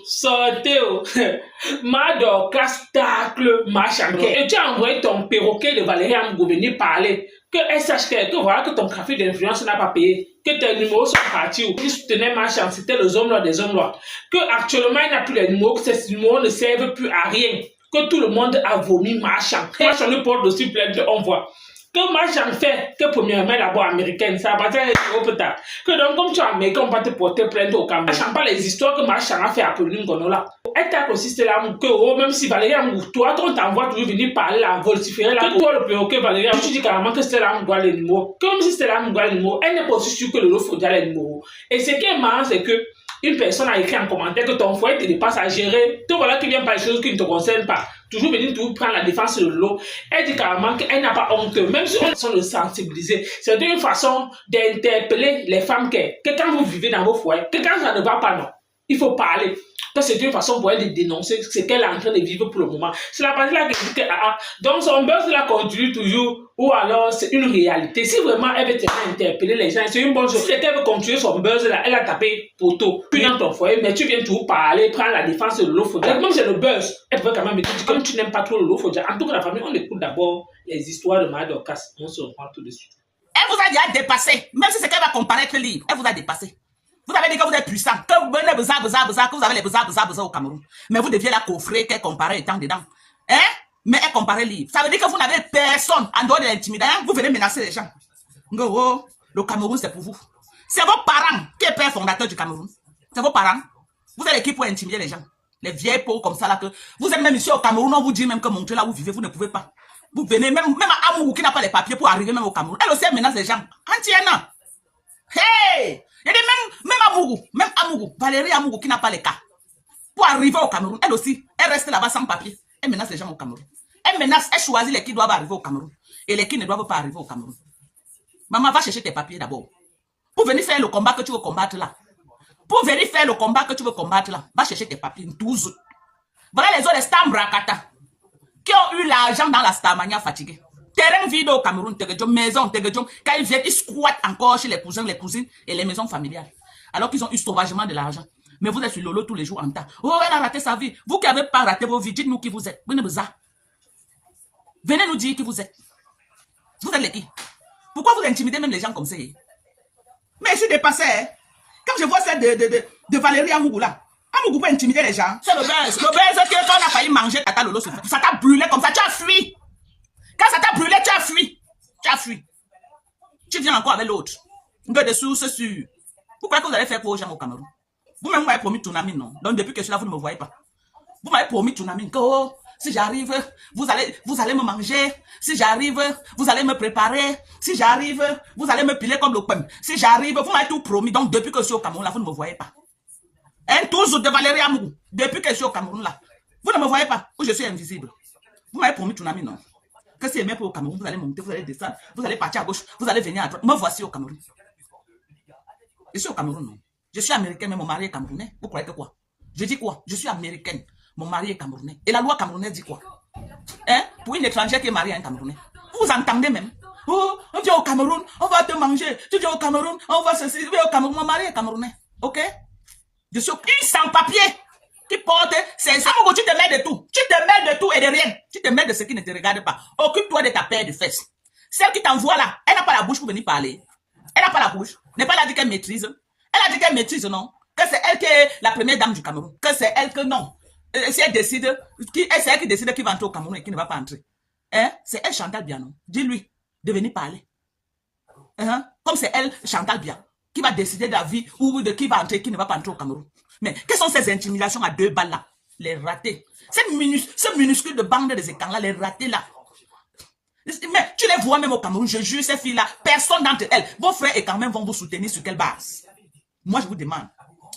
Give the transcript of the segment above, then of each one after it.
sortez, oh. Mado, castacle, machin. Et tu as envoyé ton perroquet de Valérie Amgo venir parler. Qu'elle sache que voilà que ton trafic d'influence n'a pas payé. Que tes numéros sont partis. Qui soutenait machin, c'était les hommes là des hommes là. Que actuellement il n'a plus les numéros, que ces numéros ne servent plus à rien. Que tout le monde a vomi machin. Machin le porte aussi plainte, on voit. Que machin fait que premièrement d'abord américaine, ça va être plus tard. Que donc comme tu es américain, on va te porter plainte au Cameroun. Machin pas les histoires que machin a fait à Pauline Gonola. Elle t'a consisté là, que oh, même si Valérie Amou, toi, on t'envoie toujours venir parler là, vociférer là, que toi le perroquet Valérie Amou, tu dis carrément que c'était là Amou les numéros. Comme si c'était là Amou les numéros, elle n'est pas aussi sûre que le lot faut dire les numéros. Et ce qui est marrant, c'est que une personne a écrit en commentaire que ton foyer te dépasse à gérer. Te voilà qui vient par des choses qui ne te concernent pas. Toujours venir toujours prendre la défense de l'eau. Elle dit carrément qu'elle n'a pas honte. Même si on sont de sensibiliser, c'est une façon d'interpeller les femmes que quand vous vivez dans vos foyers, que quand ça ne va pas, non, il faut parler. Que c'est une façon pour elle de dénoncer ce qu'elle est en train de vivre pour le moment. C'est la partie là qui dit que donc son buzz là continue toujours ou alors c'est une réalité. Si vraiment elle veut interpeller les gens, c'est une bonne chose. Si elle veut continuer son buzz là, elle a tapé poteau, puis dans ton foyer, mais tu viens toujours parler, prendre la défense de l'eau Fodia. Même si c'est le buzz, elle peut quand même me dire comme tu n'aimes pas trop l'eau Fodia. En tout cas, la famille, on écoute d'abord les histoires de Madocas. On se reprend tout de suite. Elle vous a déjà dépassé, même si c'est qu'elle va comparaître libre, elle vous a dépassé. Vous avez dit que vous êtes puissant, que vous venez que vous avez les besoins au Cameroun. Mais vous deviez la coffrer, qu'elle comparait étant dedans. Hein? Mais elle comparait libre. Ça veut dire que vous n'avez personne en dehors de l'intimidation. Vous venez menacer les gens. Oh, le Cameroun, c'est pour vous. C'est vos parents qui est père fondateur du Cameroun. C'est vos parents. Vous êtes l'équipe pour intimider les gens. Les vieilles pauvres comme ça là que vous êtes même ici au Cameroun, on vous dit même que montrer là où vous vivez, vous ne pouvez pas. Vous venez même à Amougou qui n'a pas les papiers pour arriver même au Cameroun. Elle aussi elle menace les gens. Entièrement. Hey! Il y a même Amougou, Valérie Amougou qui n'a pas les cas. Pour arriver au Cameroun, elle aussi, elle reste là-bas sans papier. Elle menace les gens au Cameroun. Elle menace, elle choisit les qui doivent arriver au Cameroun. Et les qui ne doivent pas arriver au Cameroun. Maman, va chercher tes papiers d'abord. Pour venir faire le combat que tu veux combattre là. Pour venir faire le combat que tu veux combattre là, va chercher tes papiers. 12. Voilà les autres Stambrakata qui ont eu l'argent dans la Stamania fatiguée. Terrain vide au Cameroun, maison, quand ils viennent, ils squattent encore chez les cousins, les cousines et les maisons familiales. Alors qu'ils ont eu sauvagement de l'argent. Mais vous êtes sur Lolo tous les jours en temps. Oh, elle a raté sa vie. Vous qui n'avez pas raté vos vies, dites-nous qui vous êtes. Venez nous dire qui vous êtes. Vous êtes les qui? Pourquoi vous intimidez même les gens comme ça? Mais je suis dépassé. Hein? Quand je vois celle de Valérie Amougou là, Amougou peut intimider les gens. C'est le buzz. Le buzz que quand on a failli manger Tata Lolo, ça t'a brûlé comme ça, tu as fui. Quand ça t'a brûlé, tu as fui. Tu as fui. Tu viens encore avec l'autre. Un peu de sources sûres. Pourquoi que vous allez faire pour aux gens au Cameroun? Vous-même m'avez promis Tounamine, non? Donc depuis que je suis là, vous ne me voyez pas. Vous m'avez promis Tounamine que oh, si j'arrive, vous allez me manger. Si j'arrive, vous allez me préparer. Si j'arrive, vous allez me piler comme le pain. Si j'arrive, vous m'avez tout promis. Donc depuis que je suis au Cameroun, là, vous ne me voyez pas. Un tour de Valérie Amougou. Depuis que je suis au Cameroun, là, vous ne me voyez pas. Ou je suis invisible. Vous m'avez promis Tounamine, non? Que si même au Cameroun, vous allez monter, vous allez descendre, vous allez partir à gauche, vous allez venir à droite. Me voici au Cameroun. Je suis au Cameroun, non? Je suis américain, mais mon mari est camerounais. Vous croyez que quoi? Je dis quoi? Je suis américaine. Mon mari est camerounais. Et la loi camerounaise dit quoi? Hein? Pour une étrangère qui est mariée à un Camerounais. Vous entendez même? Oh, on vient au Cameroun, on va te manger. Tu viens au Cameroun, on va se servir au Cameroun. Mon mari est camerounais. Ok? Je suis une sans-papier. Qui porte, c'est ça, tu te mets de tout. Tu te mets de tout et de rien. Tu te mets de ce qui ne te regarde pas. Occupe-toi de ta paire de fesses. Celle qui t'envoie là, elle n'a pas la bouche pour venir parler. Elle n'a pas la bouche. N'est pas là dit qu'elle maîtrise. Elle a dit qu'elle maîtrise, non? Que c'est elle qui est la première dame du Cameroun. Que c'est elle que non. Si elle décide, c'est elle qui décide qui va entrer au Cameroun et qui ne va pas entrer. Hein? C'est elle Chantal Bianon. Dis-lui de venir parler. Hein? Comme c'est elle Chantal Bianon qui va décider de la vie ou de qui va entrer et qui ne va pas entrer au Cameroun. Mais quelles sont ces intimidations à 2 balles là? Les ratés. Ce minuscule de bande des écrans là, les ratés là. Mais tu les vois même au Cameroun, je jure ces filles là, personne d'entre elles. Vos frères et quand même vont vous soutenir sur quelle base? Moi je vous demande.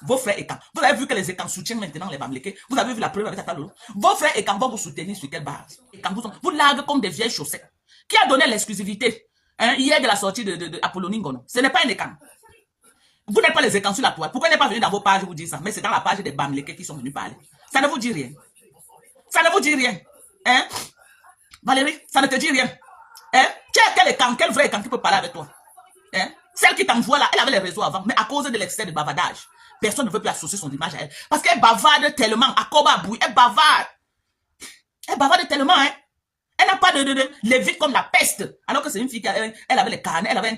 Vos frères et quand. Vous avez vu que les écrans soutiennent maintenant les Bamlékés. Vous avez vu la preuve avec Tata Lolo. Vos frères et quand vont vous soutenir sur quelle base? Et quand vous larguez comme des vieilles chaussettes. Qui a donné l'exclusivité hier de la sortie de Apollonie Ngono? Ce n'est pas un écran. Vous n'êtes pas les écrans sur la toile. Pourquoi n'est pas venu dans vos pages vous dire ça? Mais c'est dans la page des Bamlékés qui sont venus parler. Ça ne vous dit rien. Ça ne vous dit rien. Hein? Valérie, ça ne te dit rien. Hein? Tu as quel écran, quel vrai écran qui peut parler avec toi? Hein? Celle qui t'envoie là, elle avait les réseaux avant, mais à cause de l'excès de bavardage, Personne ne veut plus associer son image à elle. Parce qu'elle bavarde tellement, à Koba Bouy, elle bavarde. Elle bavarde tellement, hein. Elle n'a pas de lévite comme la peste. Alors que c'est une fille qui elle avait les carnets, elle avait un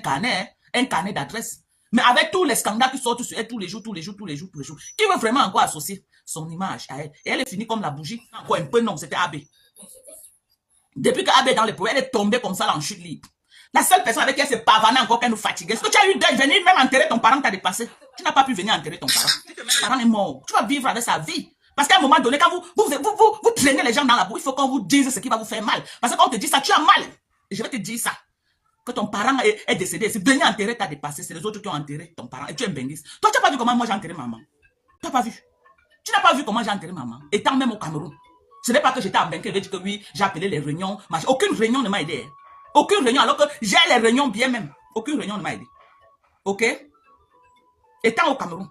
carnet d'adresse. Mais avec tous les scandales qui sortent sur elle tous les jours, qui veut vraiment encore associer son image à elle? Et elle est finie comme la bougie. Encore un peu, non, c'était AB. Depuis qu'AB est dans les problèmes, elle est tombée comme ça là en chute libre. La seule personne avec qui elle s'est pavanée encore qu'elle nous fatiguait. Est-ce que tu as eu deuil, venir même enterrer ton parent qui t'a dépassé? Tu n'as pas pu venir enterrer ton parent. Ton parent est mort. Tu vas vivre avec sa vie. Parce qu'à un moment donné, quand vous traînez les gens dans la boue, il faut qu'on vous dise ce qui va vous faire mal. Parce que quand on te dit ça, tu as mal. Et je vais te dire ça. Que ton parent est décédé. C'est venir enterrer t'a dépassé. C'est les autres qui ont enterré ton parent. Et tu es un benguiste. Toi, tu n'as pas vu comment moi j'ai enterré maman. Tu n'as pas vu. Tu n'as pas vu comment j'ai enterré maman. Étant même au Cameroun. Ce n'est pas que j'étais en Bengue et j'ai dit que oui, j'ai appelé les réunions. Aucune réunion ne m'a aidé. Aucune réunion. Alors que j'ai les réunions bien même. Aucune réunion ne m'a aidé. Ok? Étant au Cameroun.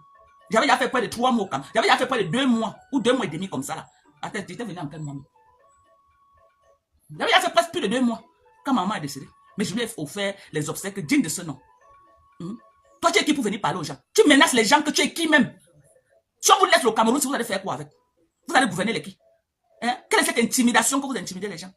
J'avais déjà fait près de 3 mois au Cameroun. J'avais déjà fait près de 2 mois. Ou 2 mois et demi comme ça là. Attends, tu étais venu en quel moment? J'avais déjà fait presque plus de 2 mois. Quand maman est décédée. Mais je lui ai offert les obsèques dignes de ce nom. Toi, tu es qui pour venir parler aux gens? Tu menaces les gens que tu es qui même? Si on vous laisse le Cameroun, si vous allez faire quoi avec? Vous allez gouverner les qui? Hein? Quelle est cette intimidation que vous intimidez les gens?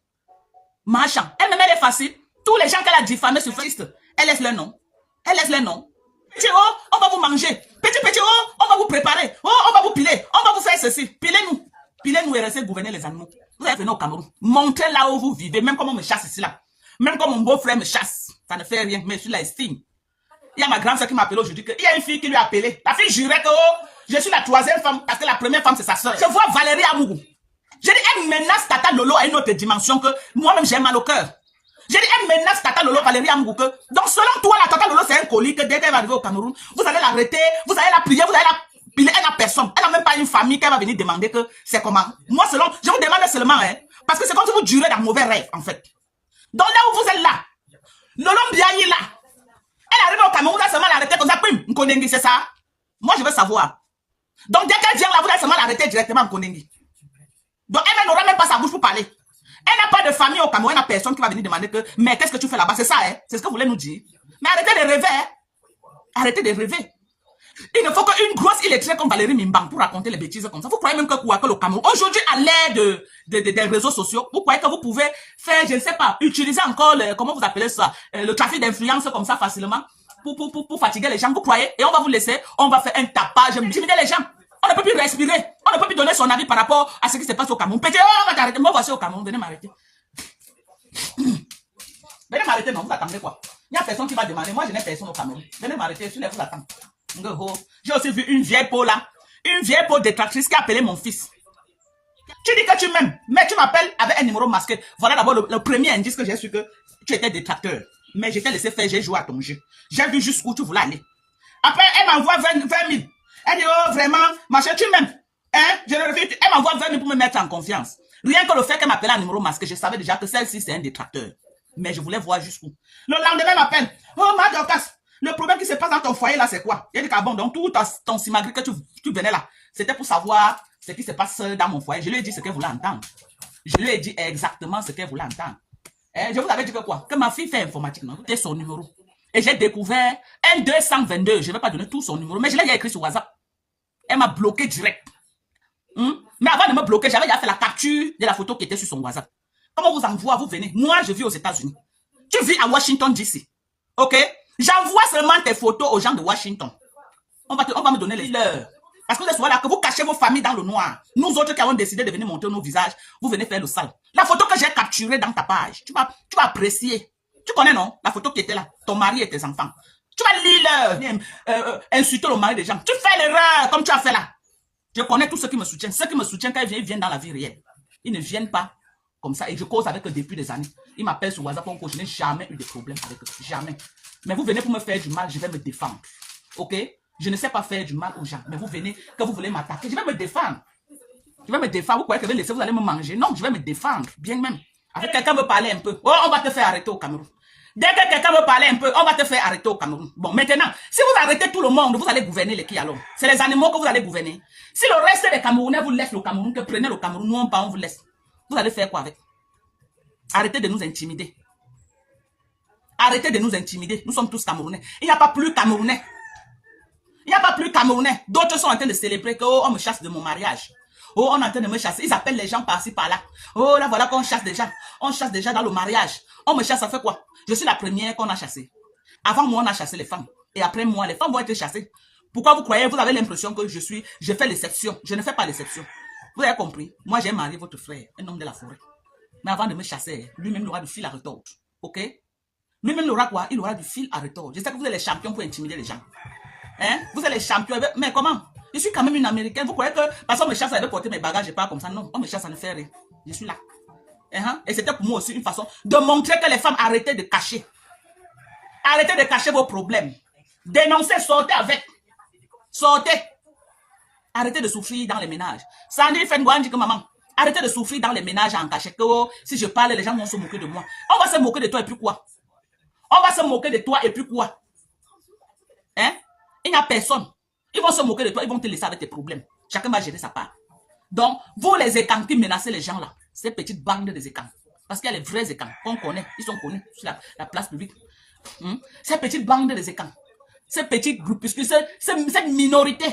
Marchand. Elle-même, elle est facile. Tous les gens qu'elle a diffamés sur Facebook, elle laisse leur nom. Elle laisse leur nom. Petit oh, on va vous manger. Petit oh, on va vous préparer. Oh, on va vous piler. On va vous faire ceci. Pilez-nous. Pilez-nous et restez gouverner les animaux. Vous allez venir au Cameroun. Montez là où vous vivez. Même comme on me chasse ici là. Même comme mon beau-frère me chasse. Ça ne fait rien. Mais je suis la estime. Il y a ma grande soeur qui m'a appelé aujourd'hui. Il y a une fille qui lui a appelé. La fille jurait que oh, je suis la 3e femme. Parce que la première femme, c'est sa soeur. Je vois Valérie Amougou. J'ai dit, elle menace Tata Lolo à une autre dimension que moi-même j'ai mal au cœur. J'ai dit, elle menace Tata Lolo, Valérie Amougou. Donc, selon toi, la Tata Lolo, c'est un colis que dès qu'elle va arriver au Cameroun, vous allez l'arrêter, vous allez la prier, vous allez la piler. Elle n'a personne. Elle n'a même pas une famille qu'elle va venir demander que c'est comment. Moi, selon, je vous demande seulement, hein, parce que c'est comme si vous durez dans mauvais rêve, en fait. Donc, là où vous êtes là, Lolo Mbiaye là, elle arrive au Cameroun, vous allez seulement l'arrêter comme ça, pim, Nkondengi, c'est ça? Moi, je veux savoir. Donc, dès qu'elle vient là, vous allez seulement l'arrêter directement, Nkondengi. Donc, elle n'aura même pas sa bouche pour parler. Elle n'a pas de famille au Cameroun, elle n'a personne qui va venir demander que, mais qu'est-ce que tu fais là-bas? C'est ça, hein? C'est ce que vous voulez nous dire. Mais arrêtez de rêver, hein? Arrêtez de rêver. Il ne faut qu'une grosse illettrée comme Valérie Mimbang pour raconter les bêtises comme ça. Vous croyez même que le Cameroun, aujourd'hui, à l'ère des réseaux sociaux, vous croyez que vous pouvez faire, je ne sais pas, utiliser encore, comment vous appelez ça, le trafic d'influence comme ça facilement pour fatiguer les gens. Vous croyez? Et on va vous laisser, on va faire un tapage, intimider les gens. On ne peut plus respirer. On ne peut plus donner son avis par rapport à ce qui se passe au Cameroun. Petit, oh, on va t'arrêter. Moi, voici au Cameroun. Venez m'arrêter. Venez m'arrêter, non, vous attendez quoi? Il n'y a personne qui va demander. Moi, je n'ai personne au Cameroun. Venez m'arrêter, je suis là, vous attendre. J'ai aussi vu une vieille peau là. Une vieille peau détractrice qui a appelé mon fils. Tu dis que tu m'aimes, mais tu m'appelles avec un numéro masqué. Voilà d'abord le premier indice que j'ai su que tu étais détracteur. Mais je t'ai laissé faire, j'ai joué à ton jeu. J'ai vu jusqu'où tu voulais aller. Après, elle m'envoie 20 000. Elle dit, oh, vraiment, machin, tu m'aimes. Hein? Elle m'envoie 20 000 pour me mettre en confiance. Rien que le fait qu'elle m'appelle un numéro masqué, je savais déjà que celle-ci, c'est un détracteur. Mais je voulais voir jusqu'où. Le lendemain, elle m'appelle. Oh, ma Dorcas, le problème qui se passe dans ton foyer là, c'est quoi? Il dit, ah bon, donc tout ton simagri que tu venais là, c'était pour savoir ce qui se passe dans mon foyer. Je lui ai dit ce qu'elle voulait entendre. Je lui ai dit exactement ce qu'elle voulait entendre. Et je vous avais dit que quoi? Que ma fille fait informatique, non? C'était son numéro. Et j'ai découvert un 222. Je ne vais pas donner tout son numéro, mais je l'ai écrit sur WhatsApp. Elle m'a bloqué direct. Mais avant de me bloquer, j'avais déjà fait la capture de la photo qui était sur son WhatsApp. Comment vous envoie, vous venez? Moi, je vis aux États-Unis. Tu vis à Washington, D.C. Ok? J'envoie seulement tes photos aux gens de Washington. On va me donner les leurs. Parce que ce soir là, que vous cachez vos familles dans le noir. Nous autres qui avons décidé de venir monter nos visages, vous venez faire le sale. La photo que j'ai capturée dans ta page, tu vas apprécier. Tu connais, non? La photo qui était là. Ton mari et tes enfants. Tu vas lire insulter le mari des gens. Tu fais l'erreur comme tu as fait là. Je connais tous ceux qui me soutiennent. Ceux qui me soutiennent quand ils viennent dans la vie réelle. Ils ne viennent pas comme ça. Et je cause avec eux depuis des années. Ils m'appellent sur WhatsApp. Je n'ai jamais eu de problème avec eux. Jamais. Mais vous venez pour me faire du mal, je vais me défendre. Ok? Je ne sais pas faire du mal aux gens. Mais vous venez, que vous voulez m'attaquer, je vais me défendre. Je vais me défendre. Vous croyez que je vais laisser, vous allez me manger? Non, je vais me défendre. Bien même. Avec quelqu'un veut parler un peu. Oh, on va te faire arrêter au Cameroun. Dès que quelqu'un veut parler un peu, on va te faire arrêter au Cameroun. Bon, maintenant, si vous arrêtez tout le monde, vous allez gouverner les qui alors? C'est les animaux que vous allez gouverner. Si le reste des Camerounais vous laisse le Cameroun, que prenez le Cameroun, nous on vous laisse. Vous allez faire quoi avec? Arrêtez de nous intimider. Arrêtez de nous intimider. Nous sommes tous Camerounais. Il n'y a pas plus Camerounais. Il n'y a pas plus Camerounais. D'autres sont en train de célébrer que oh, on me chasse de mon mariage. Oh, on est en train de me chasser. Ils appellent les gens par-ci, par-là. Oh, là, voilà qu'on chasse déjà. On chasse déjà dans le mariage. On me chasse, ça fait quoi? Je suis la première qu'on a chassée. Avant moi, on a chassé les femmes. Et après moi, les femmes vont être chassées. Pourquoi vous croyez? Vous avez l'impression que je fais l'exception. Je ne fais pas l'exception. Vous avez compris? Moi, j'ai marié votre frère, un homme de la forêt. Mais avant de me chasser, lui-même, il aura du fil à retordre. Ok? Lui-même, il aura quoi? Il aura du fil à retordre. Je sais que vous êtes les champions pour intimider les gens. Hein? Vous êtes les champions. Mais comment? Je suis quand même une Américaine. Vous croyez que parce qu'on me chasse, elle veut porter mes bagages et pas comme ça? Non, on me chasse, ça ne fait rien. Je suis là. Et c'était pour moi aussi une façon de montrer que les femmes arrêtez de cacher. Arrêtez de cacher vos problèmes. Dénoncez, sortez avec. Sortez. Arrêtez de souffrir dans les ménages. Sandy fait dit que maman, arrêtez de souffrir dans les ménages en cachette. Que oh, si je parle, les gens vont se moquer de moi. On va se moquer de toi et puis quoi? On va se moquer de toi et puis quoi? Hein? Il n'y a personne. Ils vont se moquer de toi, ils vont te laisser avec tes problèmes. Chacun va gérer sa part. Donc, vous les écans qui menacez les gens là, ces petites bandes des écans. Parce qu'il y a les vrais écans qu'on connaît, ils sont connus sur la place publique. Ces petites bandes des écans, ces petits groupuscules, cette minorité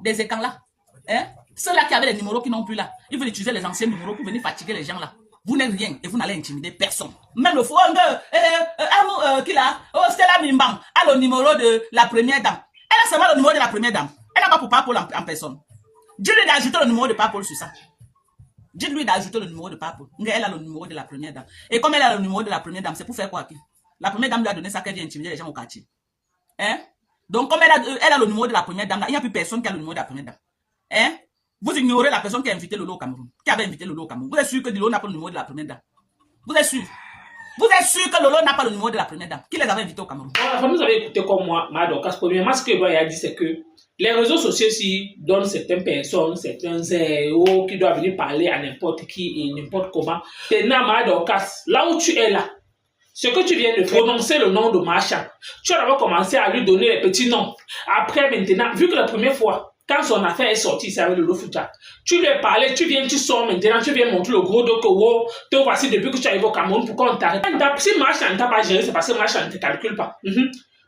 des écans là, hein? Ceux-là qui avaient les numéros qui n'ont plus là, ils veulent utiliser les anciens numéros pour venir fatiguer les gens là. Vous n'êtes rien et vous n'allez intimider personne. Même le fou, qui là, oh, Stella Mimbang a le numéro de la première dame. Elle a seulement le numéro de la première dame. Elle n'a pas pour Paul en personne. Dis-lui d'ajouter le numéro de Paul sur ça. Dites-lui d'ajouter le numéro de Paul. Elle a le numéro de la première dame. Et comme elle a le numéro de la première dame, c'est pour faire quoi? La première dame lui a donné ça qu'elle vient intimider les gens au quartier. Hein? Donc, comme elle a le numéro de la première dame, là, il n'y a plus personne qui a le numéro de la première dame. Hein? Vous ignorez la personne qui a invité Lolo au Cameroun. Qui avait invité Lolo au Cameroun. Vous êtes sûr que Lolo n'a pas le numéro de la première dame? Vous êtes sûr? Vous êtes sûr que Lolo n'a pas le numéro de la première dame? Qui les avait invités au Cameroun? Vous avez écouté comme moi, Madokas. Premièrement, ce que Boy a dit, c'est que les réseaux sociaux ci donnent certaines personnes, certains zéros qui doivent venir parler à n'importe qui et n'importe comment. Maintenant, Madokas, là où tu es là, ce que tu viens de prononcer le nom de Marchand, tu as d'abord commencé à lui donner les petits noms. Après, maintenant, vu que la première fois, quand son affaire est sortie, c'est avec le Lofouta, tu lui as parlé, tu sors maintenant, tu viens montrer le gros dos que wow, te voici depuis que tu arrives au Cameroun, pourquoi on t'arrête? Si Marchand ne t'a pas géré, c'est parce que Marchand ne te calcule pas.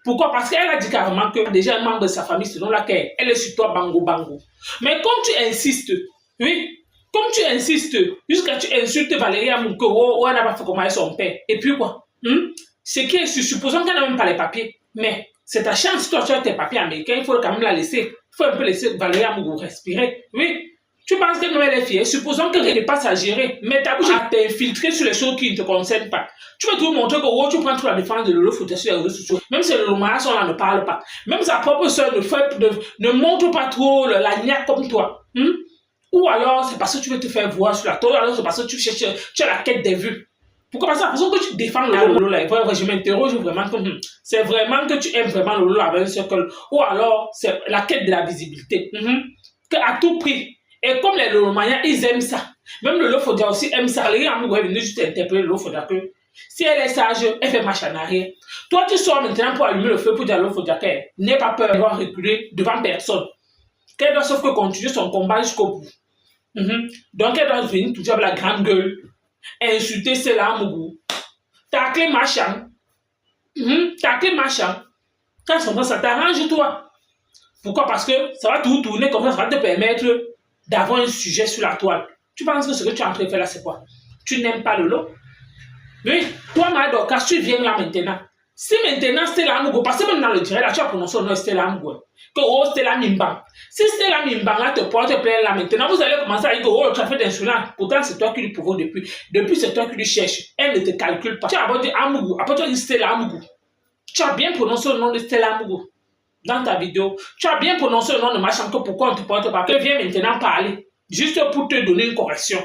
Pourquoi? Parce qu'elle a dit carrément que déjà un membre de sa famille, selon laquelle elle est sur toi, bango, bango. Mais comme tu insistes, oui, comme tu insistes, jusqu'à tu insultes Valérie Amouko, oh, elle n'a pas fait comment son père. Et puis quoi? C'est que, supposons qu'elle n'a même pas les papiers, mais c'est ta chance, toi, tu as tes papiers américains, il faut quand même la laisser. Il faut un peu laisser Valérie Amouko respirer. Oui. Tu penses que elle est fière? Supposons qu'elle n'est pas à gérer, mais ta bouche à t'infiltrer sur les choses qui ne te concernent pas. Tu vas tout montrer que oh, tu prends toute la défense de Lolo Fouta sur les réseaux sociaux. Même si le mariage, on ne parle pas. Même sa propre soeur ne montre pas trop la niaque comme toi. Ou alors, c'est parce que tu veux te faire voir sur la toile, ou alors c'est parce que tu cherches, tu as la quête des vues. Pourquoi? Parce que la façon que tu défends Lolo là, je m'interroge vraiment que c'est vraiment que tu aimes vraiment Lolo avec un seul. Ou alors, c'est la quête de la visibilité. Que à tout prix. Et comme les Lolomaniens, ils aiment ça. Même le Lofodia aussi aime ça. Les gens vont venir juste interpeller le Lofodia que si elle est sage, elle fait marche en arrière. Toi, tu sors maintenant pour allumer le feu pour dire à Lofodia qu'elle n'ait pas peur, elle va reculer devant personne. Qu'elle doit sauf que continuer son combat jusqu'au bout. Donc, elle doit venir toujours avec la grande gueule, insulter Stella Mougou, tacler machin. Tacler machin. Quand ça t'arrange, toi. Pourquoi? Parce que ça va tout tourner comme ça va te permettre d'avoir un sujet sur la toile. Tu penses que ce que tu es en train de faire là, c'est quoi? Tu n'aimes pas Lolo? Oui, toi, Madokas, tu viens là maintenant. Si maintenant Stella Amougo, parce que même dans le direct, là, tu as prononcé le nom Stella Amougo, que oh, Stella Mimbang. Si Stella Mimbang là te porte plainte là maintenant, vous allez commencer à dire que oh, le trafic d'insulin, pourtant c'est toi qui lui provoque depuis. Depuis, c'est toi qui lui cherches. Elle ne te calcule pas. Tu as d'abord dit Amougo, après tu as dit Stella Amougo. Tu as bien prononcé le nom de Stella Amougo. Dans ta vidéo, tu as bien prononcé le nom de Machan, que pourquoi on ne te porte pas. Que viens maintenant parler, juste pour te donner une correction.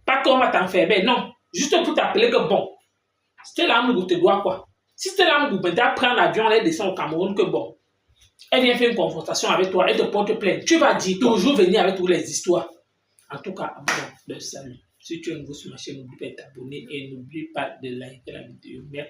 Pas qu'on va t'enfermer, non. Juste pour t'appeler que bon, Stella Amougo te doit quoi? Si Stella Amougo maintenant prend l'avion, elle descend au Cameroun, que bon, elle vient faire une confrontation avec toi, elle te porte plainte. Tu vas dire toujours venir avec toutes les histoires. En tout cas, bon, salut. Si tu es nouveau sur ma chaîne, n'oublie pas de t'abonner et n'oublie pas de liker la vidéo. Merci.